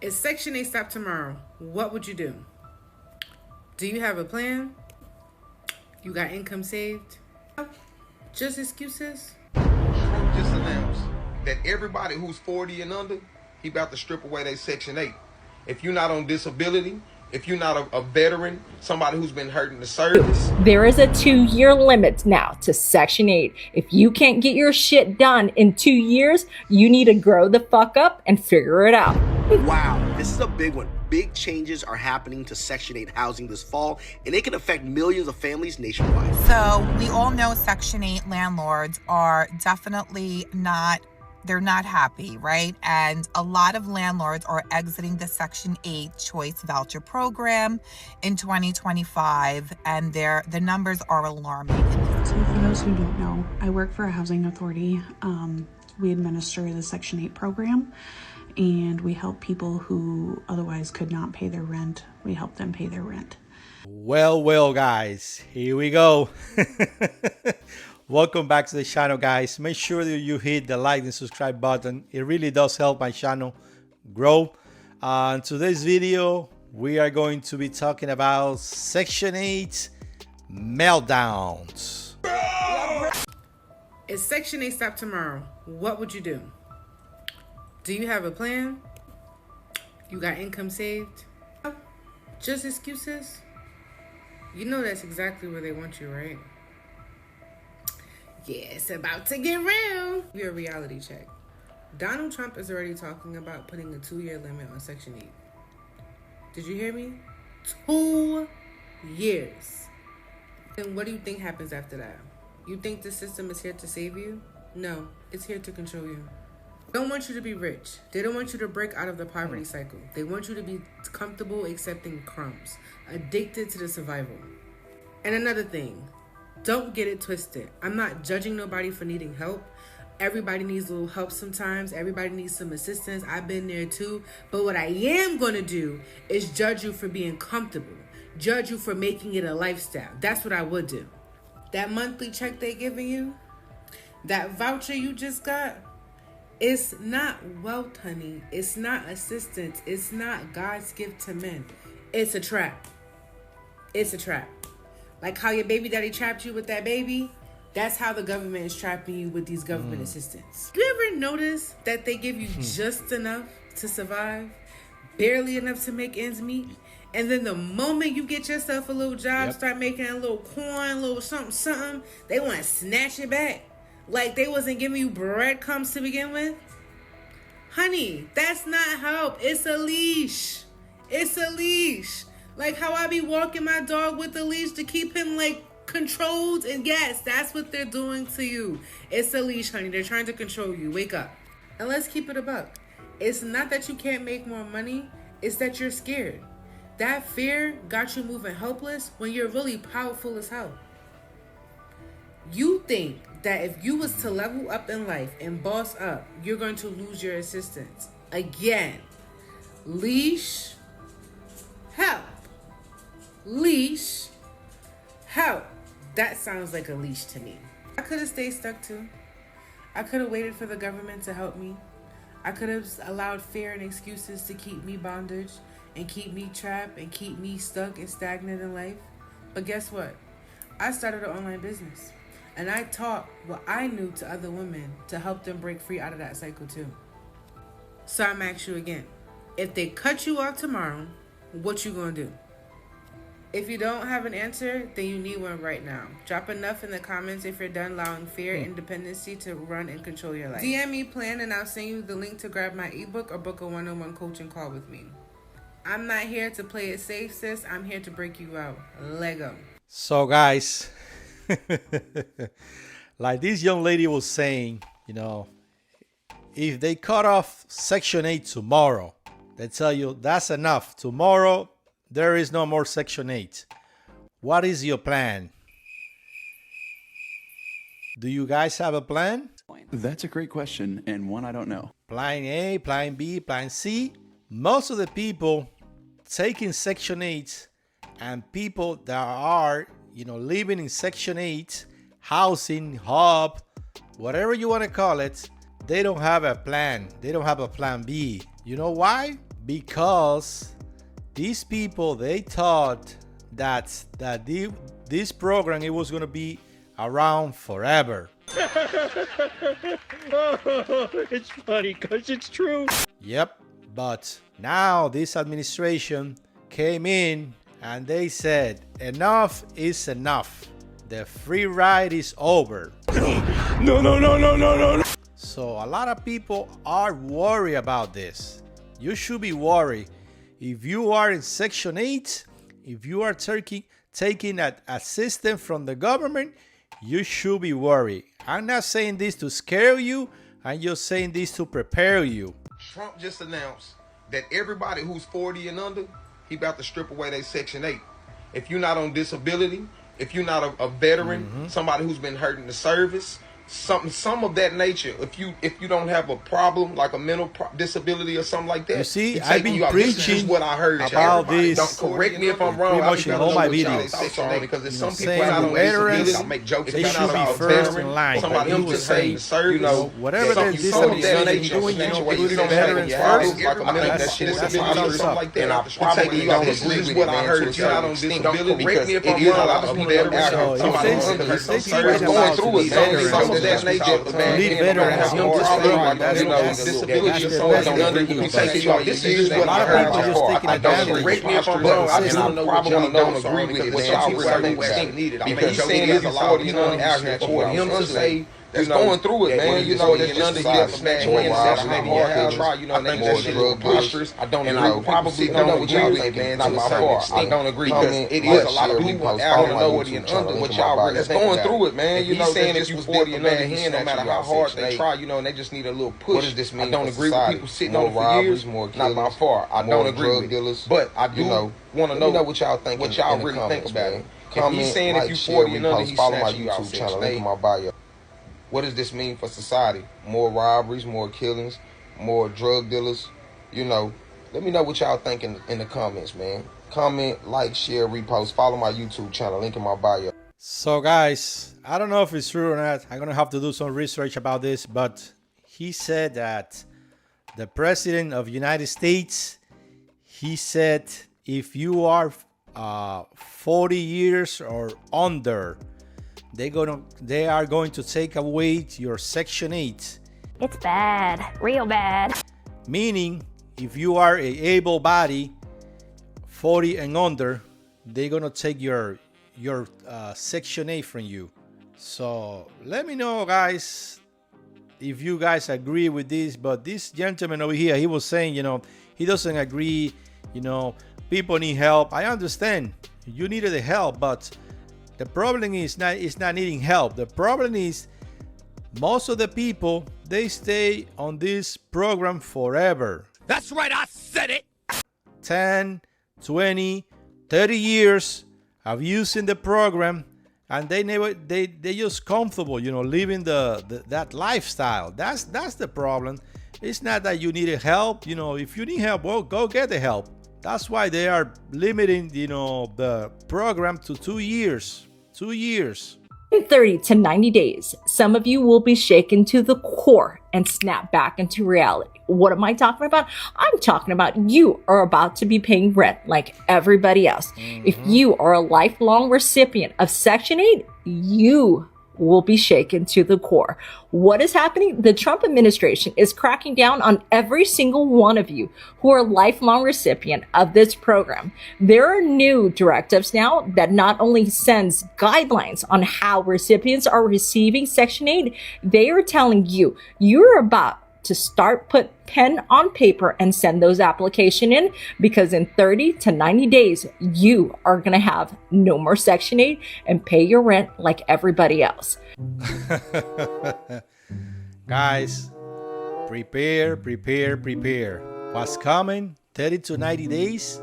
If Section 8 stopped tomorrow, what would you do? Do you have a plan? You got income saved? Just excuses? Trump just announced that everybody who's 40 and under, he about to strip away their Section 8. If you're not on disability, if you're not a veteran, somebody who's been hurt in the service. There is a 2-year limit now to Section 8. If you can't get your shit done in 2 years, you need to grow the fuck up and figure it out. Wow, this is a big one. Big changes are happening to Section 8 housing this fall, and it can affect millions of families nationwide. So we all know Section 8 landlords are definitely they're not happy, right? And a lot of landlords are exiting the Section 8 choice voucher program in 2025, and the numbers are alarming. So for those who don't know, I work for a housing authority. We administer the Section 8 program, and we help people who otherwise could not pay their rent. We help them pay their rent. Well, guys, here we go. Welcome back to the channel, guys. Make sure that you hit the like and subscribe button. It really does help my channel grow. In today's video, we are going to be talking about Section 8 meltdowns. If Section 8 stopped tomorrow, what would you do? Do you have a plan? You got income saved? Just excuses? You know that's exactly where they want you, right? Yeah, it's about to get real. Your reality check. Donald Trump is already talking about putting a 2-year limit on Section 8. Did you hear me? 2 years. And what do you think happens after that? You think the system is here to save you? No, it's here to control you. They don't want you to be rich. They don't want you to break out of the poverty cycle. They want you to be comfortable accepting crumbs, addicted to the survival. And another thing, don't get it twisted. I'm not judging nobody for needing help. Everybody needs a little help sometimes. Everybody needs some assistance. I've been there too. But what I am going to do is judge you for being comfortable. Judge you for making it a lifestyle. That's what I would do. That monthly check they giving you, that voucher you just got, it's not wealth, honey. It's not assistance. It's not God's gift to men. It's a trap. It's a trap. Like how your baby daddy trapped you with that baby, that's how the government is trapping you with these government assistance. You ever notice that they give you just enough to survive, barely enough to make ends meet? And then the moment you get yourself a little job, start making a little coin, a little something, they want to snatch it back. Like they wasn't giving you breadcrumbs to begin with. Honey, that's not help. It's a leash. It's a leash. Like how I be walking my dog with a leash to keep him like controlled. And yes, that's what they're doing to you. It's a leash, honey. They're trying to control you. Wake up. And let's keep it a buck. It's not that you can't make more money. It's that you're scared. That fear got you moving helpless when you're really powerful as hell. You think that if you was to level up in life and boss up, you're going to lose your assistance. Again, leash, help. Leash, help. That sounds like a leash to me. I could have stayed stuck too. I could have waited for the government to help me. I could have allowed fear and excuses to keep me bondage and keep me trapped and keep me stuck and stagnant in life. But guess what? I started an online business. And I taught what I knew to other women to help them break free out of that cycle too. So I'm asking you again. If they cut you off tomorrow, what you gonna do? If you don't have an answer, then you need one right now. Drop enough in the comments if you're done allowing fear and dependency to run and control your life. DM me plan and I'll send you the link to grab my ebook or book a one-on-one coaching call with me. I'm not here to play it safe, sis. I'm here to break you out. Lego. So, guys, like this young lady was saying, if they cut off Section 8 tomorrow, they tell you that's enough. Tomorrow, there is no more Section 8. What is your plan? Do you guys have a plan? That's a great question, and one I don't know. Plan A, plan B, plan C. Most of the people taking Section 8 and people that are, living in Section 8, housing, hub, whatever you want to call it, they don't have a plan. They don't have a plan B. You know why? because these people, they thought that this program, it was going to be around forever. It's funny because it's true. Yep, but now this administration came in and they said enough is enough. The free ride is over. No. So a lot of people are worried about this. You should be worried. If you are in Section 8, if you are taking assistance from the government, you should be worried. I'm not saying this to scare you. I'm just saying this to prepare you. Trump just announced that everybody who's 40 and under, he about to strip away their Section 8. If you're not on disability, if you're not a veteran, somebody who's been hurt in the service, some of that nature, if you don't have a problem like a mental disability or something like that, you see, I've been preaching this is what I heard about this. Don't correct me if I'm wrong. Pretty much in all my videos. Because there's some people saying not on veterans, disability. I make jokes they about should be first in line. Somebody who just say, whatever their disability is doing, put veterans first. And I probably don't agree with what I heard. If you're not on disability, correct me if I'm wrong. I just want to somebody going through it. Some of that nature, man, disability or something under you. This is what I heard. I don't correct me if I'm wrong. I probably don't agree with what y'all really think needed. Because he's saying there's a lot of people out here for him to say that's going through it, man. You know, there's none of you have smacked hands, assassinating your house. Try, you know, they just shit is pushers. I don't agree. Probably don't know what y'all think, man. Not my fault. I don't agree because it is a lot of people out here know and under what y'all really think going through it, man. You know, saying if you 40 and under hand, no matter how hard they try, you know, and they just need a little push. What does this mean? I don't agree with people sitting on it for years. Not my fault. I don't agree with it. But I do want to know what y'all think. What y'all really think about it. If he's saying if you 40 and under, he's snatching you out Section 8. What does this mean for society? More robberies, more killings, more drug dealers? You know, let me know what y'all think in the comments, man. Comment, like, share, repost. Follow my YouTube channel. Link in my bio. So, guys, I don't know if it's true or not. I'm going to have to do some research about this. But he said that the president of the United States, he said if you are 40 years or under, they are going to take away your Section 8. It's bad, real bad. Meaning, if you are a able-bodied, 40 and under, they're going to take your Section 8 from you. So let me know, guys, if you guys agree with this. But this gentleman over here, he was saying, you know, he doesn't agree. You know, people need help. I understand you needed the help, but the problem is not needing help. The problem is most of the people, they stay on this program forever. That's right, I said it. 10, 20, 30 years of using the program, and they just comfortable, you know, living that lifestyle. That's the problem. It's not that you needed help. You know, if you need help, well, go get the help. That's why they are limiting, you know, the program to 2 years. 2 years. In 30 to 90 days, some of you will be shaken to the core and snap back into reality. What am I talking about? I'm talking about you are about to be paying rent like everybody else. If you are a lifelong recipient of Section 8, you will be shaken to the core. What is happening? The Trump administration is cracking down on every single one of you who are a lifelong recipient of this program. There are new directives now that not only sends guidelines on how recipients are receiving Section 8, they are telling you, you're about to start put pen on paper and send those application in, because in 30 to 90 days, you are going to have no more Section 8 and pay your rent like everybody else. Guys, prepare. What's coming? 30 to 90 days.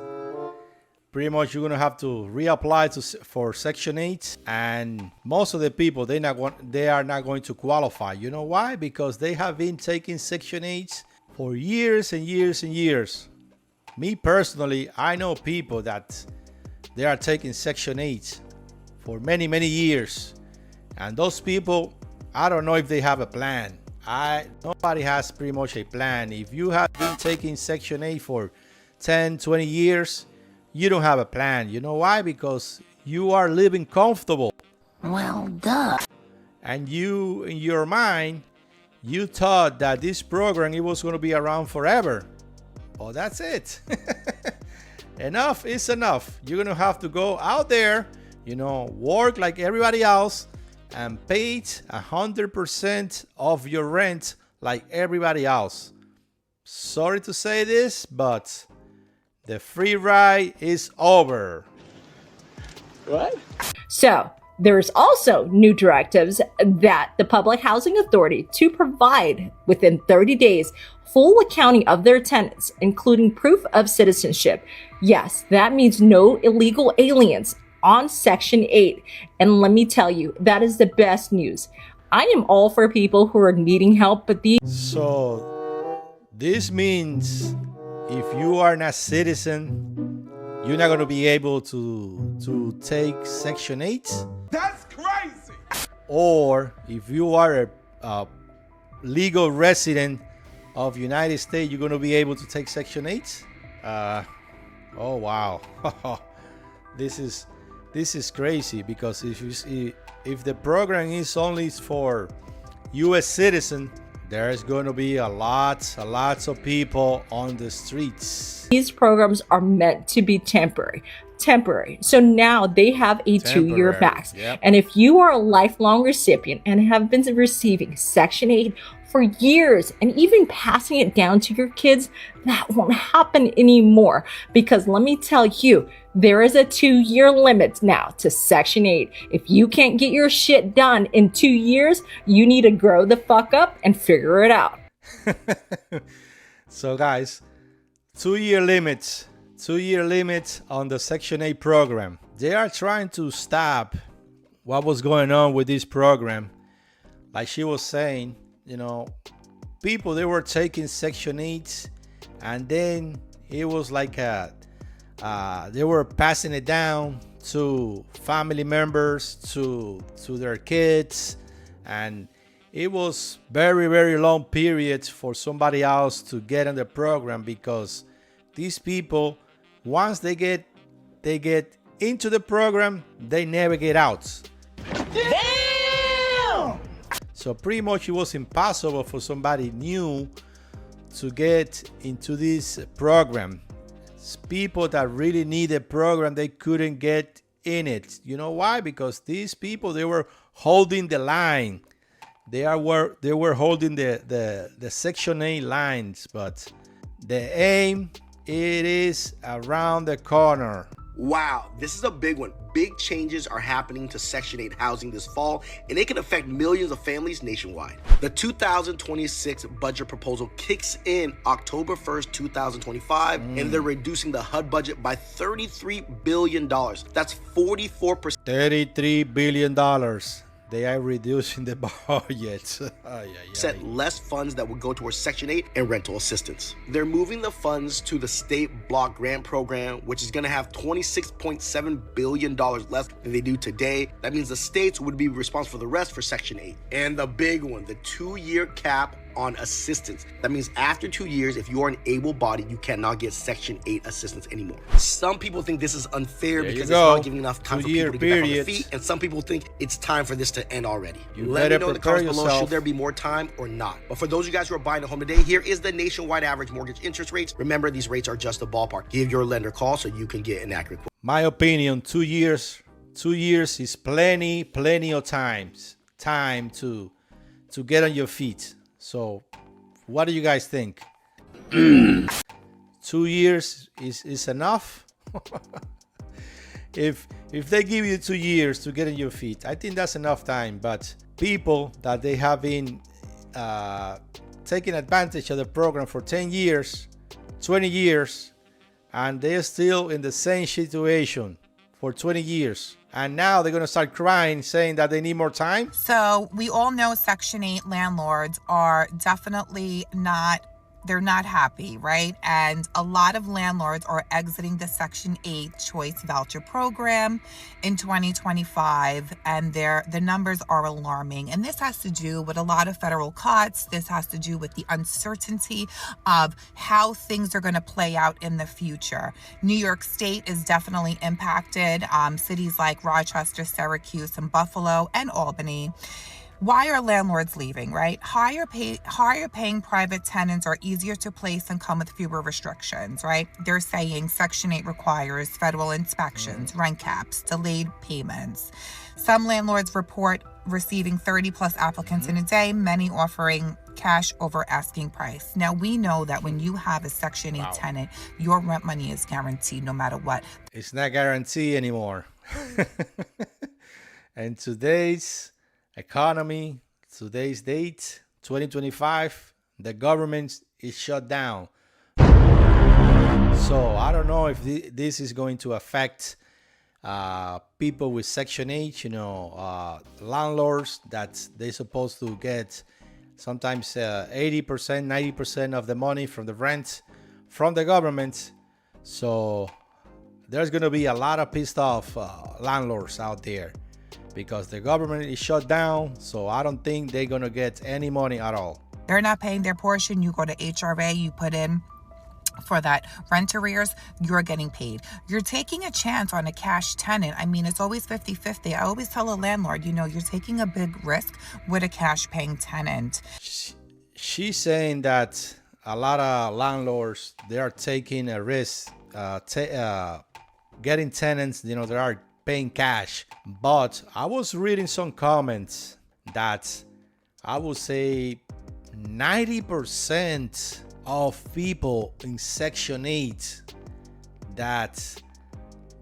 Pretty much you're gonna have to reapply for Section 8, and most of the people they are not going to qualify. You know why? Because they have been taking Section 8 for years and years and years. Me personally, I know people that they are taking Section 8 for many years, and those people, I don't know if they have a plan. Nobody has pretty much a plan. If you have been taking Section 8 for 10, 20 years, you don't have a plan. You know why? Because you are living comfortable. Well, duh. And you, in your mind, you thought that this program, it was going to be around forever. Oh, that's it. Enough is enough. You're going to have to go out there, work like everybody else, and pay 100% of your rent like everybody else. Sorry to say this, but the free ride is over. What? So, there's also new directives that the Public Housing Authority to provide within 30 days full accounting of their tenants, including proof of citizenship. Yes, that means no illegal aliens on Section 8. And let me tell you, that is the best news. I am all for people who are needing help, but So, this means if you are not a citizen, you're not going to be able to take Section 8? That's crazy. Or if you are a legal resident of United States, you're going to be able to take Section 8? Oh, wow. This is crazy, because if the program is only for U.S. citizens, there's going to be a lot of people on the streets. these programs are meant to be temporary. So now they have a 2-year max. Yep. And if you are a lifelong recipient and have been receiving Section 8 for years and even passing it down to your kids, that won't happen anymore. Because let me tell you, there is a 2-year limit now to Section 8. If you can't get your shit done in 2 years, you need to grow the fuck up and figure it out. So guys, 2-year limits. 2-year limit on the Section 8 program. They are trying to stop what was going on with this program. Like she was saying, people, they were taking Section 8 and then it was like they were passing it down to family members, to their kids, and it was very, very long period for somebody else to get on the program, because these people, once they get into the program, they never get out. Damn! So pretty much it was impossible for somebody new to get into this program. People that really need a program, they couldn't get in it. You know why? Because these people, they were holding the line. They were holding the Section 8 lines, but the aim, it is around the corner. Wow, this is a big one. Big changes are happening to Section 8 housing this fall, and it can affect millions of families nationwide. The 2026 budget proposal kicks in October 1st, 2025, and they're reducing the HUD budget by $33 billion. That's 44%. $33 billion. They are reducing the budget. Set less funds that would go towards Section 8 and rental assistance. They're moving the funds to the state block grant program, which is going to have $26.7 billion less than they do today. That means the states would be responsible for the rest for Section 8. And the big one, the 2-year cap on assistance. That means after 2 years, if you are an able-bodied, you cannot get Section 8 assistance anymore. Some people think this is unfair because it's not giving enough time for people to get back on their feet, and some people think it's time for this to end already. Let me know in the comments below, should there be more time or not? But for those of you guys who are buying a home today, here is the nationwide average mortgage interest rates. Remember, these rates are just a ballpark. Give your lender a call so you can get an accurate quote. My opinion, 2 years. 2 years is plenty of time to get on your feet. So what do you guys think? 2 years is enough? If they give you 2 years to get on your feet, I think that's enough time. But people that they have been taking advantage of the program for 10 years, 20 years, and they're still in the same situation for 20 years. And now they're going to start crying, saying that they need more time. So we all know Section 8 landlords are definitely not, they're not happy, right? And a lot of landlords are exiting the Section 8 choice voucher program in 2025, and the numbers are alarming. And this has to do with a lot of federal cuts. This has to do with the uncertainty of how things are going to play out in the future. New York State is definitely impacted. Cities like Rochester, Syracuse, and Buffalo, and Albany. Why are landlords leaving, right? Higher paying private tenants are easier to place and come with fewer restrictions, right? They're saying Section 8 requires federal inspections, rent caps, delayed payments. Some landlords report receiving 30 plus applicants in a day, many offering cash over asking price. Now, we know that when you have a Section 8 tenant, your rent money is guaranteed no matter what. It's not guaranteed anymore. And today's economy, today's date, 2025, the government is shut down. So I don't know if this is going to affect people with Section 8, landlords that they're supposed to get sometimes 80%, 90% of the money from the rent from the government. So there's going to be a lot of pissed off landlords out there, because the government is shut down, so I don't think they're going to get any money at all. They're not paying their portion. You go to HRA, you put in for that rent arrears, you're getting paid. You're taking a chance on a cash tenant. I mean, it's always 50-50. I always tell a landlord, you're taking a big risk with a cash paying tenant. She's saying that a lot of landlords, they are taking a risk, getting tenants, they are paying cash. But I was reading some comments that I would say 90% of people in Section 8 that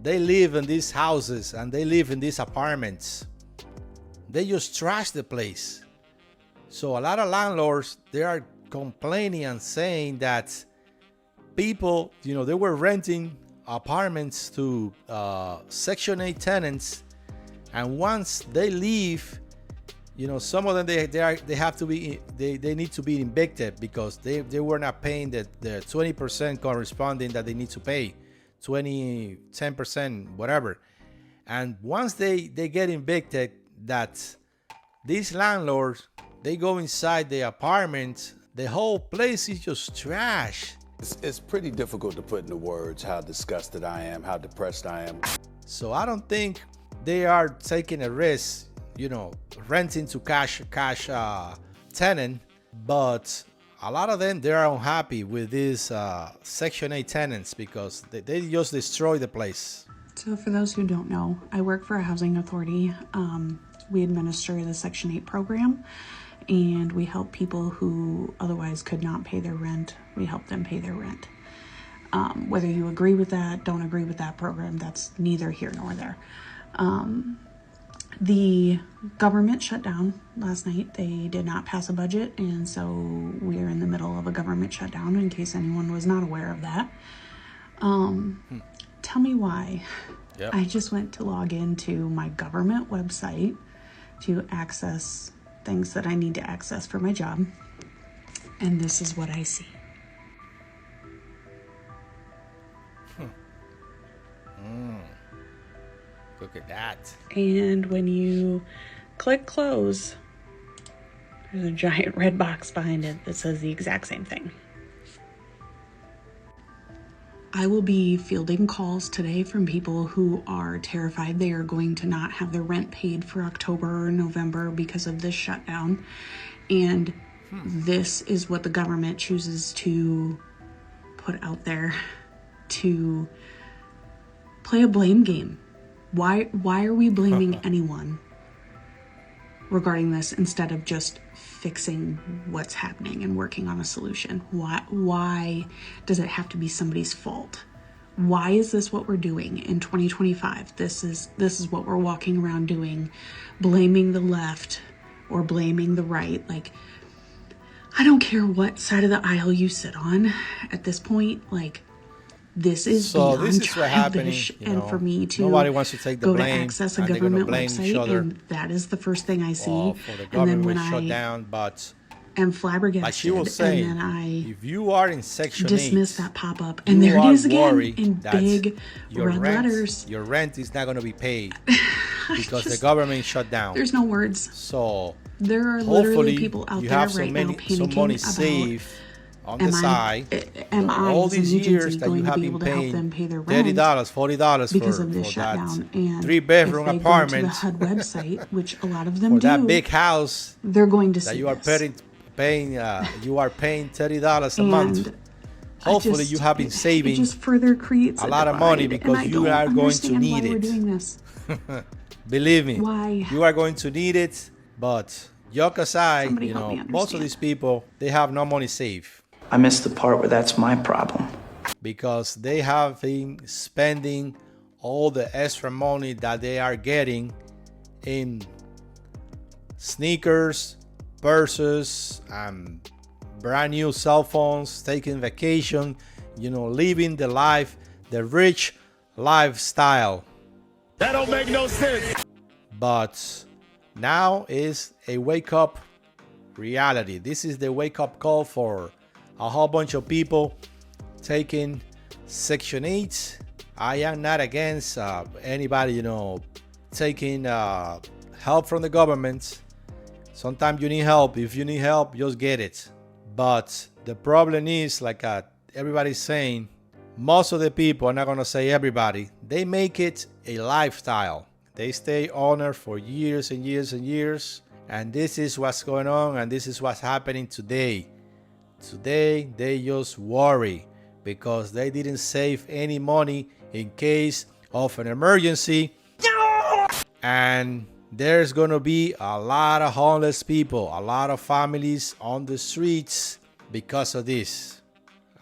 they live in these houses and they live in these apartments, they just trash the place. So a lot of landlords, they are complaining and saying that people, they were renting apartments to Section 8 tenants, and once they leave, some of them they have to be they need to be evicted because they were not paying the 20% corresponding that they need to pay, 10%, whatever. And once they get evicted, that these landlords, they go inside the apartment, the whole place is just trash. It's pretty difficult to put into words how disgusted I am, how depressed I am. So I don't think they are taking a risk, renting to cash tenant, but a lot of them, they are unhappy with these Section 8 tenants because they just destroy the place. So for those who don't know, I work for a housing authority. We administer the Section 8 program, and we help people who otherwise could not pay their rent. We help them pay their rent. Whether you agree with that, don't agree with that program, that's neither here nor there. The government shut down last night. They did not pass a budget, and so we're in the middle of a government shutdown, in case anyone was not aware of that. Tell me why. Yep. I just went to log into my government website to access things that I need to access for my job, and this is what I see. Look at that. And when you click close, there's a giant red box behind it that says the exact same thing. I will be fielding calls today from people who are terrified they are going to not have their rent paid for October or November because of this shutdown. And this is what the government chooses to put out there to play a blame game. Why are we blaming anyone regarding this instead of just fixing what's happening and working on a solution? Why does it have to be somebody's fault? Why is this what we're doing in 2025? This is what we're walking around doing, blaming the left or blaming the right. Like, I don't care what side of the aisle you sit on at this point. Like, this is beyond childish, and for me to nobody wants to take the go blame, to access a government website, and that is the first thing I see. For the and then government when shut down, but am flabbergasted. Like she was saying, and then I if you are in Section 8, dismiss that pop-up, and there it is again in big red rent, letters. Your rent is not going to be paid because the government shut down. There's no words. So there are hopefully literally people out you there have right now panicking some money about, saved on the side. Am I, all as these an years agency, that going you to have be been able to help paying them pay their rent $30, $40 because for, of this for shutdown? that And 3-bedroom if they apartment, go to the HUD website, which a lot of them for do, that big house they're going to that see you are this. paying you are paying $30 a month. Hopefully you have been saving it just further creates a lot of money because you are going to need we're it. doing this. Believe me, Why? you are going to need it. But joke aside, Somebody you help me know, most of understand. these people, they have no money saved I missed the part where that's my problem. because they have been spending all the extra money that they are getting in sneakers, purses, brand new cell phones, taking vacation, you know, living the life, the rich lifestyle. That don't make no sense. But now is a wake-up reality. This is the wake-up call for a whole bunch of people taking Section 8. I am not against anybody, you know, taking help from the government. Sometimes you need help. If you need help, just get it. But the problem is, like everybody's saying, most of the people, I'm not going to say everybody, they make it a lifestyle. They stay on it for years and years and years. And this is what's going on, and this is what's happening today. Today, they just worry because they didn't save any money in case of an emergency. And there's going to be a lot of homeless people, a lot of families on the streets because of this.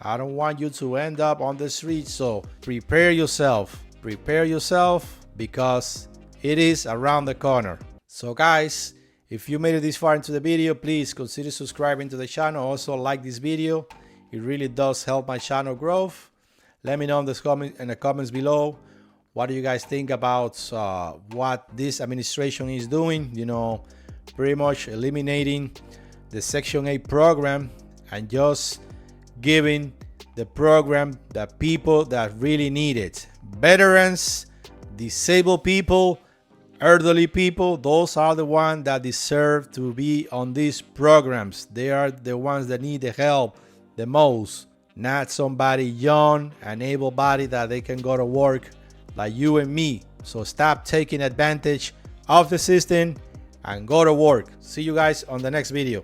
I don't want you to end up on the streets, so prepare yourself. Prepare yourself because it is around the corner. So guys, if you made it this far into the video, please consider subscribing to the channel. Also like this video. It really does help my channel growth. Let me know in the comments below. What do you guys think about what this administration is doing? You know, pretty much eliminating the Section 8 program and just giving the program the people that really need it. Veterans, disabled people, elderly people, those are the ones that deserve to be on these programs. They are the ones that need the help the most, not somebody young and able-bodied that they can go to work like you and me. So stop taking advantage of the system and go to work. See you guys on the next video.